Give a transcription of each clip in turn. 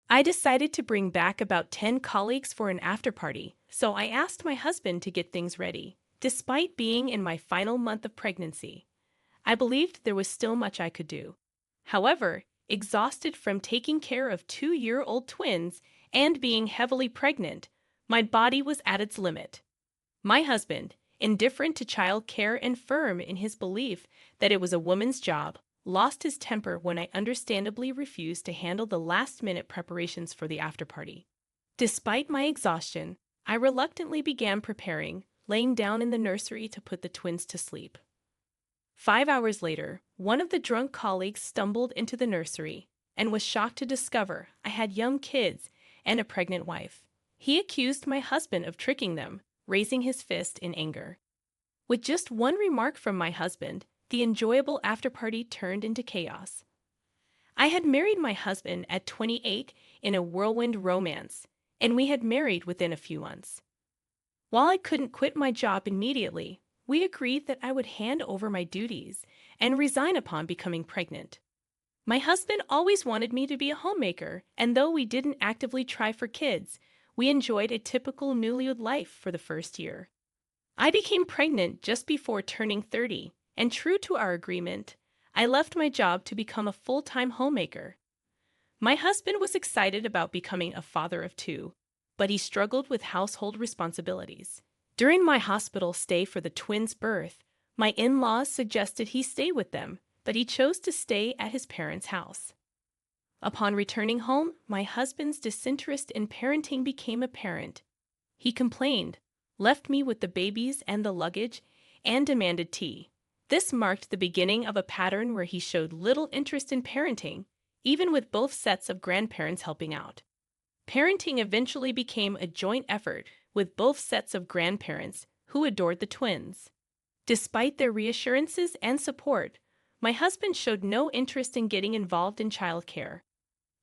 I decided to bring back about 10 colleagues for an after party, so I asked my husband to get things ready. Despite being in my final month of pregnancy, I believed there was still much I could do. However, exhausted from taking care of 2-year-old twins and being heavily pregnant, my body was at its limit. My husband, indifferent to child care and firm in his belief that it was a woman's job, lost his temper when I understandably refused to handle the last-minute preparations for the after-party. Despite my exhaustion, I reluctantly began preparing, laying down in the nursery to put the twins to sleep. 5 hours later, one of the drunk colleagues stumbled into the nursery and was shocked to discover I had young kids and a pregnant wife. He accused my husband of tricking them, raising his fist in anger. With just one remark from my husband, the enjoyable after-party turned into chaos. I had married my husband at 28 in a whirlwind romance, and we had married within a few months. While I couldn't quit my job immediately, we agreed that I would hand over my duties and resign upon becoming pregnant. My husband always wanted me to be a homemaker, and though we didn't actively try for kids, we enjoyed a typical newlywed life for the first year. I became pregnant just before turning 30, and true to our agreement, I left my job to become a full-time homemaker. My husband was excited about becoming a father of two, but he struggled with household responsibilities. During my hospital stay for the twins' birth, my in-laws suggested he stay with them, but he chose to stay at his parents' house. Upon returning home, my husband's disinterest in parenting became apparent. He complained, left me with the babies and the luggage, and demanded tea. This marked the beginning of a pattern where he showed little interest in parenting, even with both sets of grandparents helping out. Parenting eventually became a joint effort with both sets of grandparents who adored the twins. Despite their reassurances and support, my husband showed no interest in getting involved in childcare.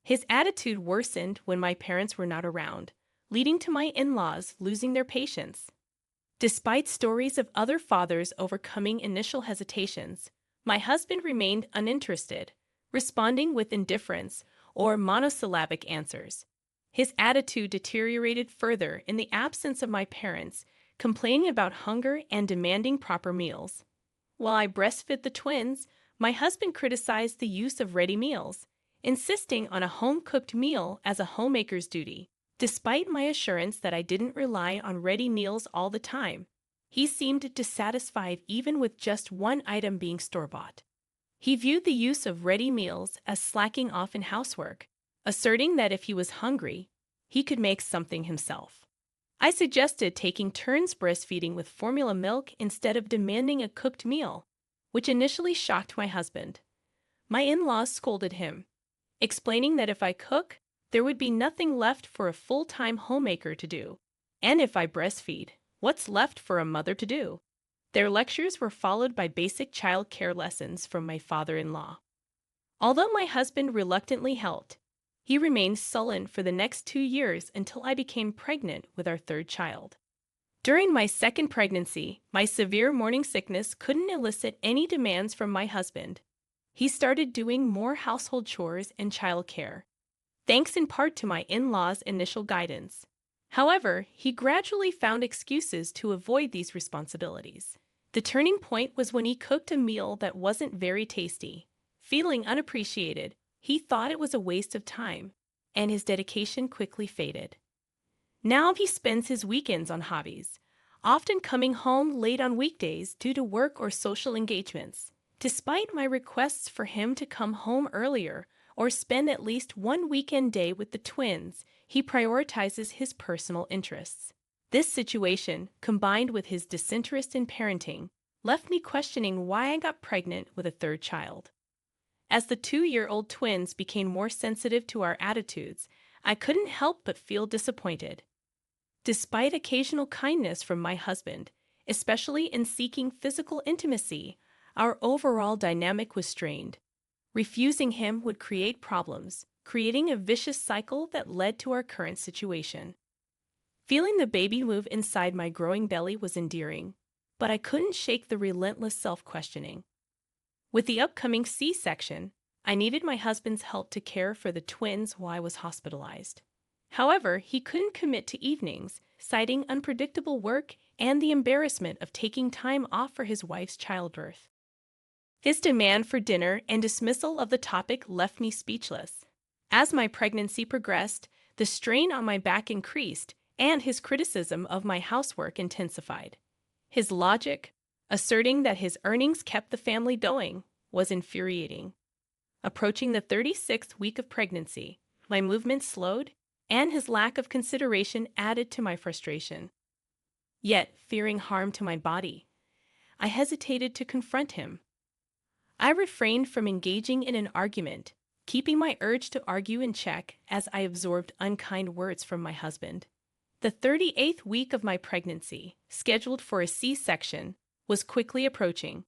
His attitude worsened when my parents were not around, leading to my in-laws losing their patience. Despite stories of other fathers overcoming initial hesitations, my husband remained uninterested, responding with indifference or monosyllabic answers. His attitude deteriorated further in the absence of my parents, complaining about hunger and demanding proper meals. While I breastfed the twins, my husband criticized the use of ready meals, insisting on a home-cooked meal as a homemaker's duty. Despite my assurance that I didn't rely on ready meals all the time, he seemed dissatisfied even with just one item being store-bought. He viewed the use of ready meals as slacking off in housework, asserting that if he was hungry, he could make something himself. I suggested taking turns breastfeeding with formula milk instead of demanding a cooked meal, which initially shocked my husband. My in-laws scolded him, explaining that if I cook, there would be nothing left for a full-time homemaker to do. And if I breastfeed, what's left for a mother to do? Their lectures were followed by basic child care lessons from my father-in-law. Although my husband reluctantly helped, he remained sullen for the next 2 years until I became pregnant with our third child. During my second pregnancy, my severe morning sickness couldn't elicit any demands from my husband. He started doing more household chores and child care, thanks in part to my in-laws' initial guidance. However, he gradually found excuses to avoid these responsibilities. The turning point was when he cooked a meal that wasn't very tasty. Feeling unappreciated, he thought it was a waste of time, and his dedication quickly faded. Now he spends his weekends on hobbies, often coming home late on weekdays due to work or social engagements. Despite my requests for him to come home earlier or spend at least one weekend day with the twins, he prioritizes his personal interests. This situation, combined with his disinterest in parenting, left me questioning why I got pregnant with a third child. As the 2-year-old twins became more sensitive to our attitudes, I couldn't help but feel disappointed. Despite occasional kindness from my husband, especially in seeking physical intimacy, our overall dynamic was strained. Refusing him would create problems, creating a vicious cycle that led to our current situation. Feeling the baby move inside my growing belly was endearing, but I couldn't shake the relentless self-questioning. With the upcoming C-section, I needed my husband's help to care for the twins while I was hospitalized. However, he couldn't commit to evenings, citing unpredictable work and the embarrassment of taking time off for his wife's childbirth. His demand for dinner and dismissal of the topic left me speechless. As my pregnancy progressed, the strain on my back increased, and his criticism of my housework intensified. His logic, asserting that his earnings kept the family going, was infuriating. Approaching the 36th week of pregnancy, my movements slowed, and his lack of consideration added to my frustration. Yet, fearing harm to my body, I hesitated to confront him. I refrained from engaging in an argument, keeping my urge to argue in check as I absorbed unkind words from my husband. The 38th week of my pregnancy, scheduled for a C-section, was quickly approaching.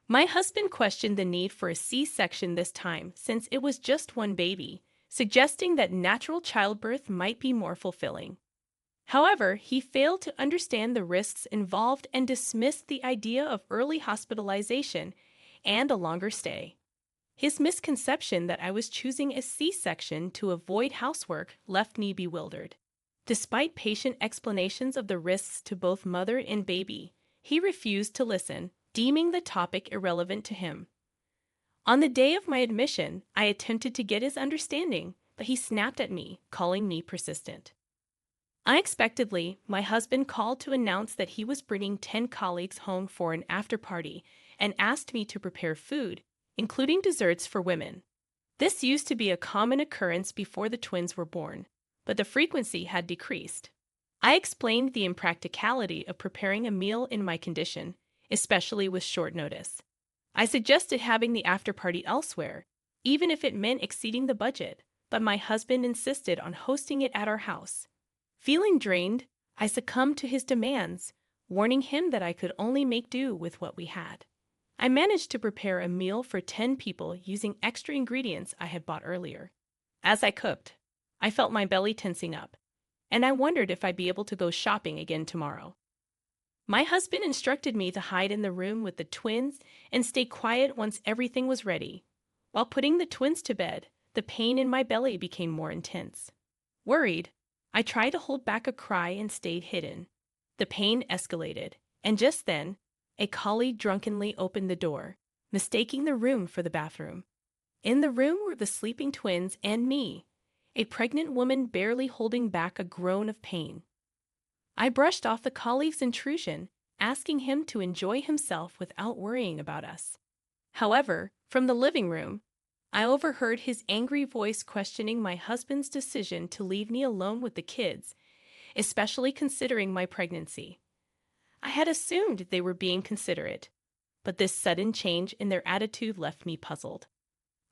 My husband questioned the need for a C-section this time since it was just one baby, suggesting that natural childbirth might be more fulfilling. However, he failed to understand the risks involved and dismissed the idea of early hospitalization and a longer stay. His misconception that I was choosing a C-section to avoid housework left me bewildered. Despite patient explanations of the risks to both mother and baby, he refused to listen, deeming the topic irrelevant to him. On the day of my admission, I attempted to get his understanding, but he snapped at me, calling me persistent. Unexpectedly, my husband called to announce that he was bringing 10 colleagues home for an after-party and asked me to prepare food, including desserts for women. This used to be a common occurrence before the twins were born, but the frequency had decreased. I explained the impracticality of preparing a meal in my condition, especially with short notice. I suggested having the after-party elsewhere, even if it meant exceeding the budget, but my husband insisted on hosting it at our house. Feeling drained, I succumbed to his demands, warning him that I could only make do with what we had. I managed to prepare a meal for 10 people using extra ingredients I had bought earlier. As I cooked, I felt my belly tensing up, and I wondered if I'd be able to go shopping again tomorrow. My husband instructed me to hide in the room with the twins and stay quiet once everything was ready. While putting the twins to bed, the pain in my belly became more intense. Worried, I tried to hold back a cry and stayed hidden. The pain escalated, and just then, a colleague drunkenly opened the door, mistaking the room for the bathroom. In the room were the sleeping twins and me, a pregnant woman barely holding back a groan of pain. I brushed off the colleague's intrusion, asking him to enjoy himself without worrying about us. However, from the living room, I overheard his angry voice questioning my husband's decision to leave me alone with the kids, especially considering my pregnancy. I had assumed they were being considerate, but this sudden change in their attitude left me puzzled.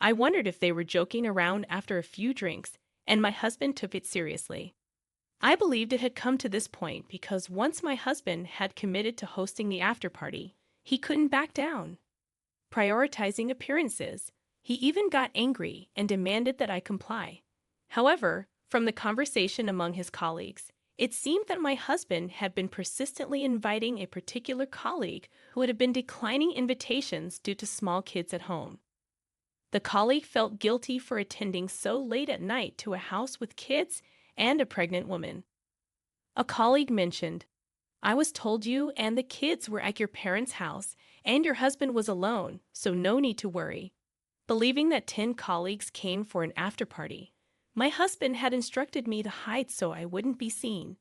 I wondered if they were joking around after a few drinks, and my husband took it seriously. I believed it had come to this point because once my husband had committed to hosting the after-party, he couldn't back down. Prioritizing appearances, he even got angry and demanded that I comply. However, from the conversation among his colleagues, it seemed that my husband had been persistently inviting a particular colleague who had been declining invitations due to small kids at home. The colleague felt guilty for attending so late at night to a house with kids and a pregnant woman. A colleague mentioned, "I was told you and the kids were at your parents' house and your husband was alone, so no need to worry." Believing that 10 colleagues came for an after-party, my husband had instructed me to hide so I wouldn't be seen.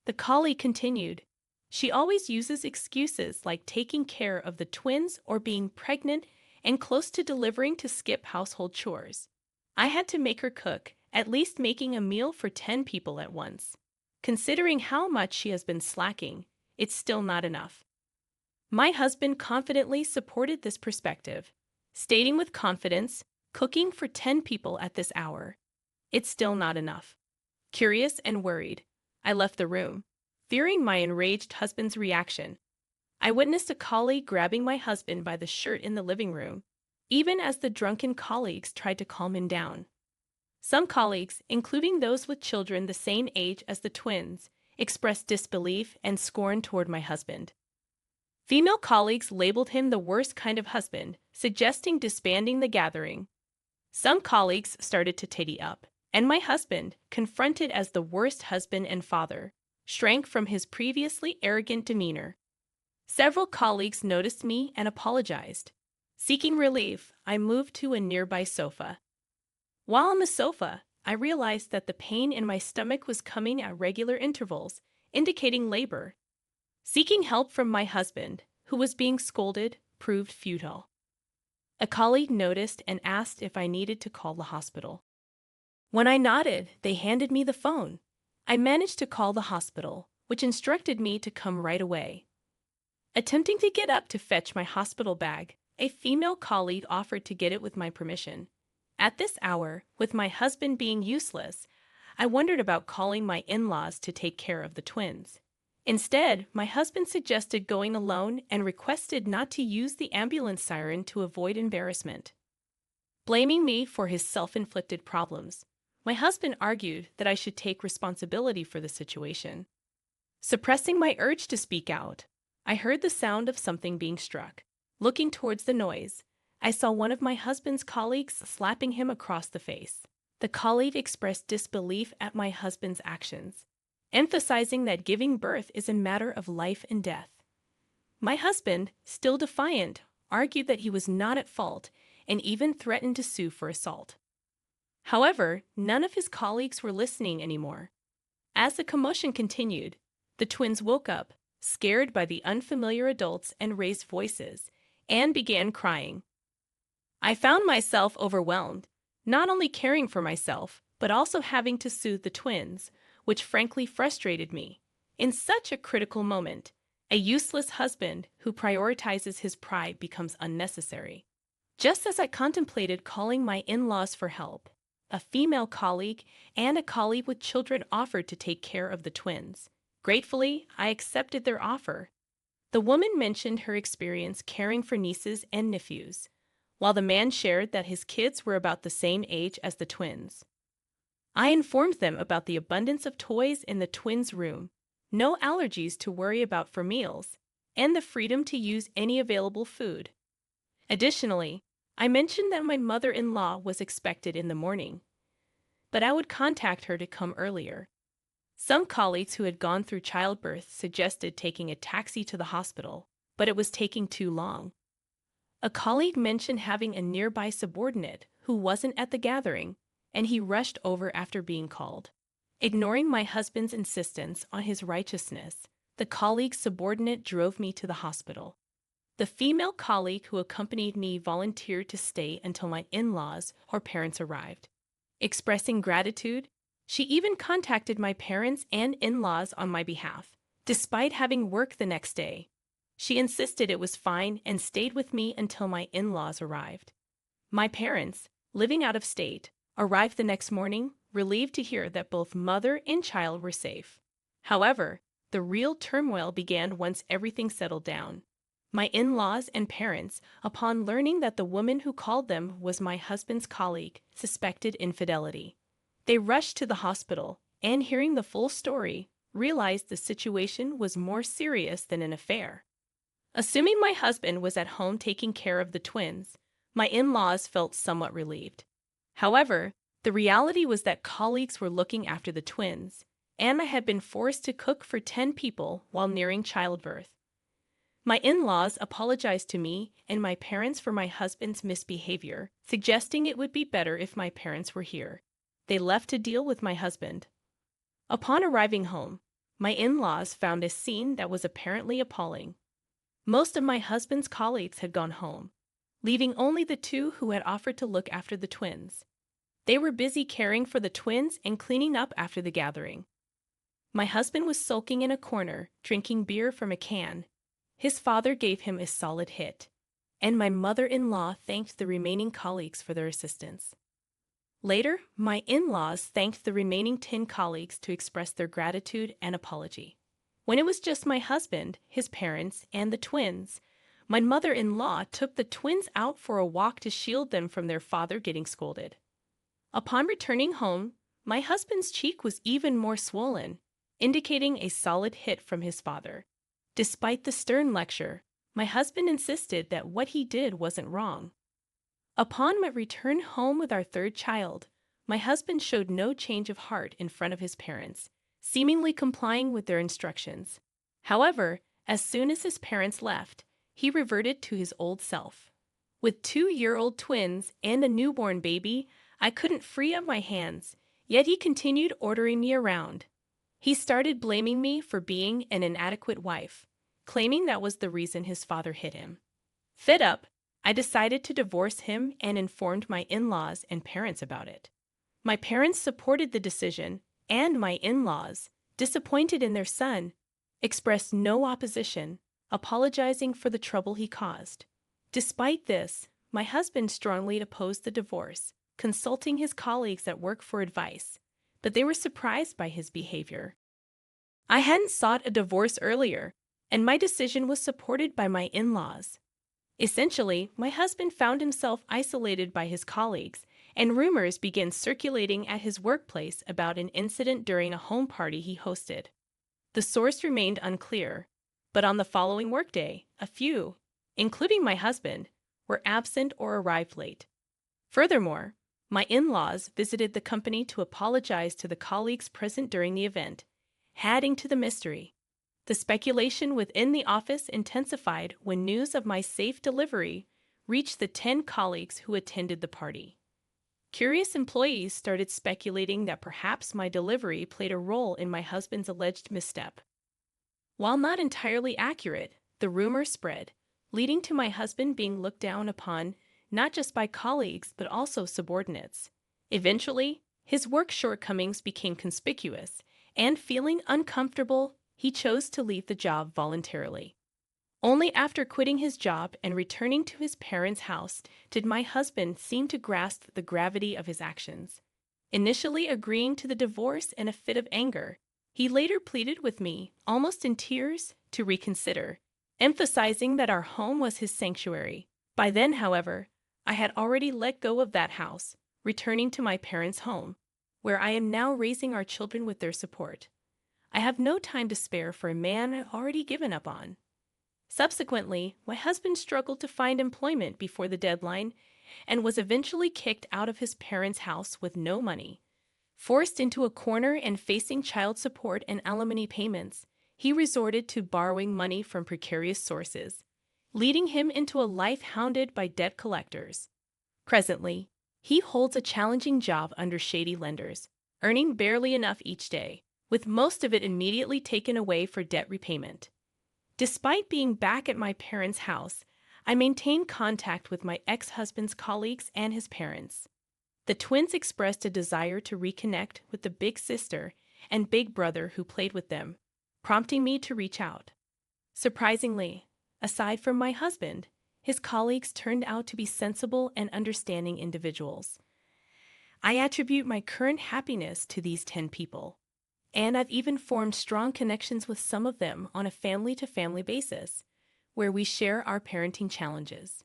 The colleague continued, "She always uses excuses like taking care of the twins or being pregnant and close to delivering to skip household chores. I had to make her cook, at least making a meal for 10 people at once. Considering how much she has been slacking, it's still not enough." My husband confidently supported this perspective, stating with confidence, "Cooking for 10 people at this hour. It's still not enough." Curious and worried, I left the room, fearing my enraged husband's reaction. I witnessed a colleague grabbing my husband by the shirt in the living room, even as the drunken colleagues tried to calm him down. Some colleagues, including those with children the same age as the twins, expressed disbelief and scorn toward my husband. Female colleagues labeled him the worst kind of husband, suggesting disbanding the gathering. Some colleagues started to tidy up, and my husband, confronted as the worst husband and father, shrank from his previously arrogant demeanor. Several colleagues noticed me and apologized. Seeking relief, I moved to a nearby sofa. While on the sofa, I realized that the pain in my stomach was coming at regular intervals, indicating labor. Seeking help from my husband, who was being scolded, proved futile. A colleague noticed and asked if I needed to call the hospital. When I nodded, they handed me the phone. I managed to call the hospital, which instructed me to come right away. Attempting to get up to fetch my hospital bag, a female colleague offered to get it with my permission. At this hour, with my husband being useless, I wondered about calling my in-laws to take care of the twins. Instead, my husband suggested going alone and requested not to use the ambulance siren to avoid embarrassment. Blaming me for his self-inflicted problems, my husband argued that I should take responsibility for the situation. Suppressing my urge to speak out, I heard the sound of something being struck. Looking towards the noise, I saw one of my husband's colleagues slapping him across the face. The colleague expressed disbelief at my husband's actions, emphasizing that giving birth is a matter of life and death. My husband, still defiant, argued that he was not at fault and even threatened to sue for assault. However, none of his colleagues were listening anymore. As the commotion continued, the twins woke up, scared by the unfamiliar adults and raised voices, and began crying. I found myself overwhelmed, not only caring for myself, but also having to soothe the twins, which frankly frustrated me. In such a critical moment, a useless husband who prioritizes his pride becomes unnecessary. Just as I contemplated calling my in-laws for help, a female colleague and a colleague with children offered to take care of the twins. Gratefully, I accepted their offer. The woman mentioned her experience caring for nieces and nephews, while the man shared that his kids were about the same age as the twins. I informed them about the abundance of toys in the twins' room, no allergies to worry about for meals, and the freedom to use any available food. Additionally, I mentioned that my mother-in-law was expected in the morning, but I would contact her to come earlier. Some colleagues who had gone through childbirth suggested taking a taxi to the hospital, but it was taking too long. A colleague mentioned having a nearby subordinate who wasn't at the gathering, and he rushed over after being called. Ignoring my husband's insistence on his righteousness, the colleague's subordinate drove me to the hospital. The female colleague who accompanied me volunteered to stay until my in-laws or parents arrived. Expressing gratitude, she even contacted my parents and in-laws on my behalf. Despite having work the next day, she insisted it was fine and stayed with me until my in-laws arrived. My parents, living out of state, arrived the next morning, relieved to hear that both mother and child were safe. However, the real turmoil began once everything settled down. My in-laws and parents, upon learning that the woman who called them was my husband's colleague, suspected infidelity. They rushed to the hospital, and hearing the full story, realized the situation was more serious than an affair. Assuming my husband was at home taking care of the twins, my in-laws felt somewhat relieved. However, the reality was that colleagues were looking after the twins, and I had been forced to cook for 10 people while nearing childbirth. My in-laws apologized to me and my parents for my husband's misbehavior, suggesting it would be better if my parents were here. They left to deal with my husband. Upon arriving home, my in-laws found a scene that was apparently appalling. Most of my husband's colleagues had gone home, leaving only the two who had offered to look after the twins. They were busy caring for the twins and cleaning up after the gathering. My husband was sulking in a corner, drinking beer from a can. His father gave him a solid hit, and my mother-in-law thanked the remaining colleagues for their assistance. Later, my in-laws thanked the remaining 10 colleagues to express their gratitude and apology. When it was just my husband, his parents, and the twins, my mother-in-law took the twins out for a walk to shield them from their father getting scolded. Upon returning home, my husband's cheek was even more swollen, indicating a solid hit from his father. Despite the stern lecture, My husband insisted that what he did wasn't wrong. Upon my return home with our third child, my husband showed no change of heart in front of his parents, seemingly complying with their instructions. However, as soon as his parents left, he reverted to his old self. With 2-year-old twins and a newborn baby, I couldn't free up my hands, yet he continued ordering me around. He started blaming me for being an inadequate wife, claiming that was the reason his father hit him. Fed up, I decided to divorce him and informed my in-laws and parents about it. My parents supported the decision, and my in-laws, disappointed in their son, expressed no opposition, apologizing for the trouble he caused. Despite this, my husband strongly opposed the divorce, consulting his colleagues at work for advice, but they were surprised by his behavior. I hadn't sought a divorce earlier, and my decision was supported by my in-laws. Essentially, my husband found himself isolated by his colleagues, and rumors began circulating at his workplace about an incident during a home party he hosted. The source remained unclear, but on the following workday, a few, including my husband, were absent or arrived late. Furthermore, my in-laws visited the company to apologize to the colleagues present during the event, adding to the mystery. The speculation within the office intensified when news of my safe delivery reached the 10 colleagues who attended the party. Curious employees started speculating that perhaps my delivery played a role in my husband's alleged misstep. While not entirely accurate, the rumor spread, leading to my husband being looked down upon not just by colleagues but also subordinates. Eventually, his work shortcomings became conspicuous, and feeling uncomfortable, he chose to leave the job voluntarily. Only after quitting his job and returning to his parents' house did my husband seem to grasp the gravity of his actions. Initially agreeing to the divorce in a fit of anger, he later pleaded with me, almost in tears, to reconsider, emphasizing that our home was his sanctuary. By then, however, I had already let go of that house, returning to my parents' home, where I am now raising our children with their support. I have no time to spare for a man I've already given up on. Subsequently, my husband struggled to find employment before the deadline and was eventually kicked out of his parents' house with no money. Forced into a corner and facing child support and alimony payments, he resorted to borrowing money from precarious sources, leading him into a life hounded by debt collectors. Presently, he holds a challenging job under shady lenders, earning barely enough each day, with most of it immediately taken away for debt repayment. Despite being back at my parents' house, I maintain contact with my ex-husband's colleagues and his parents. The twins expressed a desire to reconnect with the big sister and big brother who played with them, prompting me to reach out. Surprisingly, aside from my husband, his colleagues turned out to be sensible and understanding individuals. I attribute my current happiness to these 10 people. And I've even formed strong connections with some of them on a family-to-family basis, where we share our parenting challenges.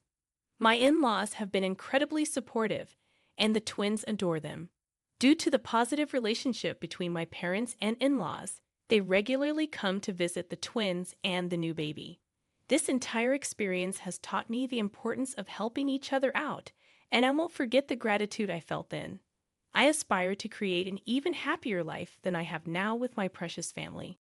My in-laws have been incredibly supportive, and the twins adore them. Due to the positive relationship between my parents and in-laws, they regularly come to visit the twins and the new baby. This entire experience has taught me the importance of helping each other out, and I won't forget the gratitude I felt then. I aspire to create an even happier life than I have now with my precious family.